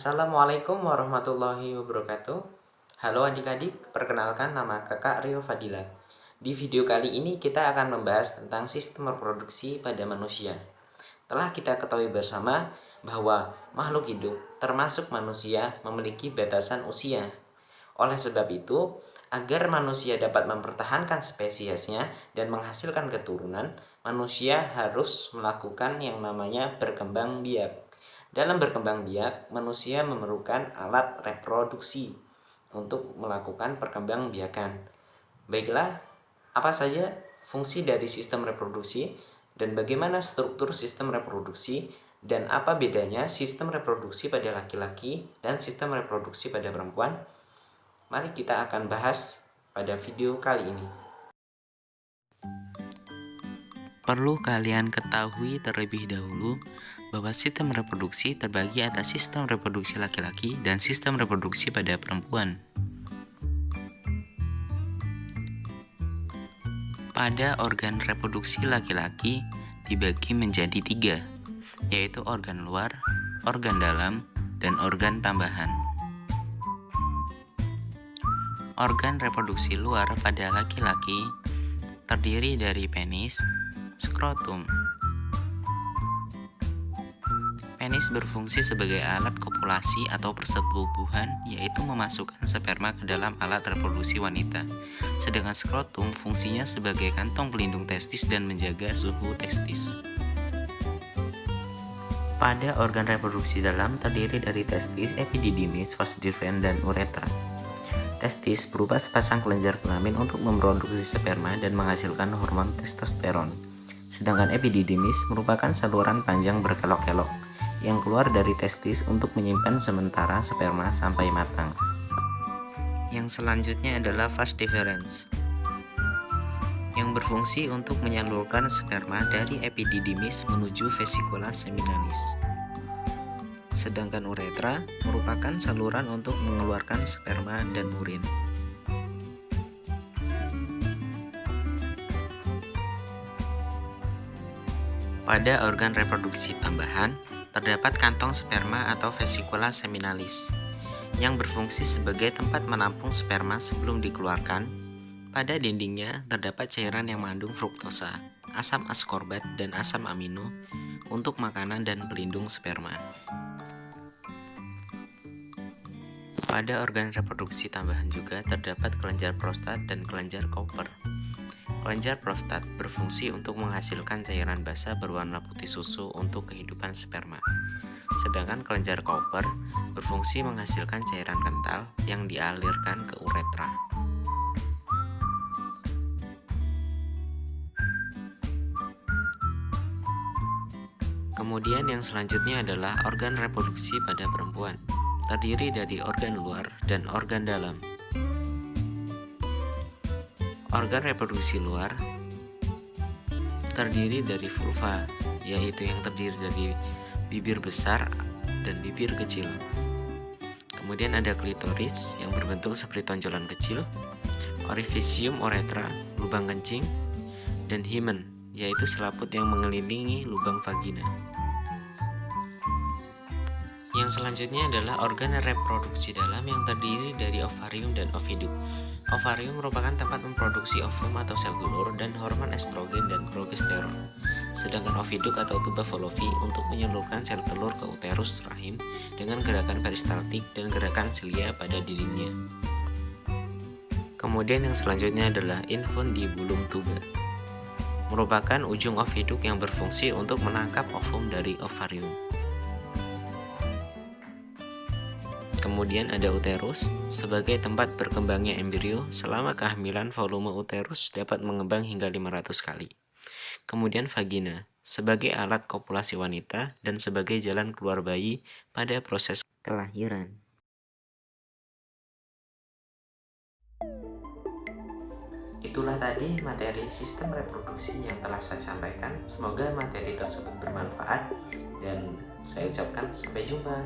Assalamualaikum warahmatullahi wabarakatuh. Halo adik-adik, perkenalkan nama kakak Rio Fadila. Di video kali ini kita akan membahas tentang sistem reproduksi pada manusia. Telah kita ketahui bersama bahwa makhluk hidup, termasuk manusia, memiliki batasan usia. Oleh sebab itu, agar manusia dapat mempertahankan spesiesnya dan menghasilkan keturunan, manusia harus melakukan yang namanya berkembang biak. Dalam berkembang biak, manusia memerlukan alat reproduksi untuk melakukan perkembangbiakan. Baiklah, apa saja fungsi dari sistem reproduksi dan bagaimana struktur sistem reproduksi dan apa bedanya sistem reproduksi pada laki-laki dan sistem reproduksi pada perempuan? Mari kita akan bahas pada video kali ini. Perlu kalian ketahui terlebih dahulu bahwa sistem reproduksi terbagi atas sistem reproduksi laki-laki dan sistem reproduksi pada perempuan. Pada organ reproduksi laki-laki dibagi menjadi 3, yaitu organ luar, organ dalam, dan organ tambahan. Organ reproduksi luar pada laki-laki terdiri dari penis, skrotum. Penis berfungsi sebagai alat kopulasi atau persetubuhan, yaitu memasukkan sperma ke dalam alat reproduksi wanita. Sedangkan skrotum fungsinya sebagai kantong pelindung testis dan menjaga suhu testis. Pada organ reproduksi dalam terdiri dari testis, epididymis, vas deferens, dan uretra. Testis berupa sepasang kelenjar kelamin untuk memproduksi sperma dan menghasilkan hormon testosteron. Sedangkan epididymis merupakan saluran panjang berkelok-kelok yang keluar dari testis untuk menyimpan sementara sperma sampai matang. Yang selanjutnya adalah vas deferens, yang berfungsi untuk menyalurkan sperma dari epididymis menuju vesikula seminalis. Sedangkan uretra merupakan saluran untuk mengeluarkan sperma dan urin. Pada organ reproduksi tambahan, terdapat kantong sperma atau vesikula seminalis, yang berfungsi sebagai tempat menampung sperma sebelum dikeluarkan. Pada dindingnya terdapat cairan yang mengandung fruktosa, asam askorbat, dan asam amino untuk makanan dan pelindung sperma. Pada organ reproduksi tambahan juga terdapat kelenjar prostat dan kelenjar Cowper. Kelenjar prostat berfungsi untuk menghasilkan cairan basah berwarna putih susu untuk kehidupan sperma. Sedangkan kelenjar Cowper berfungsi menghasilkan cairan kental yang dialirkan ke uretra. Kemudian yang selanjutnya adalah organ reproduksi pada perempuan. Terdiri dari organ luar dan organ dalam. Organ reproduksi luar terdiri dari vulva, yaitu yang terdiri dari bibir besar dan bibir kecil. Kemudian ada klitoris yang berbentuk seperti tonjolan kecil, orifisium uretra, lubang kencing, dan hymen, yaitu selaput yang mengelilingi lubang vagina. Yang selanjutnya adalah organ reproduksi dalam yang terdiri dari ovarium dan oviduk. Ovarium merupakan tempat memproduksi ovum atau sel telur dan hormon estrogen dan progesteron. Sedangkan oviduk atau tuba Fallopi untuk menyalurkan sel telur ke uterus rahim dengan gerakan peristaltik dan gerakan silia pada dindingnya. Kemudian yang selanjutnya adalah infundibulum tuba. Merupakan ujung oviduk yang berfungsi untuk menangkap ovum dari ovarium. Kemudian ada uterus, sebagai tempat berkembangnya embrio. Selama kehamilan, volume uterus dapat mengembang hingga 500 kali. Kemudian vagina, sebagai alat kopulasi wanita dan sebagai jalan keluar bayi pada proses kelahiran. Itulah tadi materi sistem reproduksi yang telah saya sampaikan. Semoga materi tersebut bermanfaat dan saya ucapkan sampai jumpa.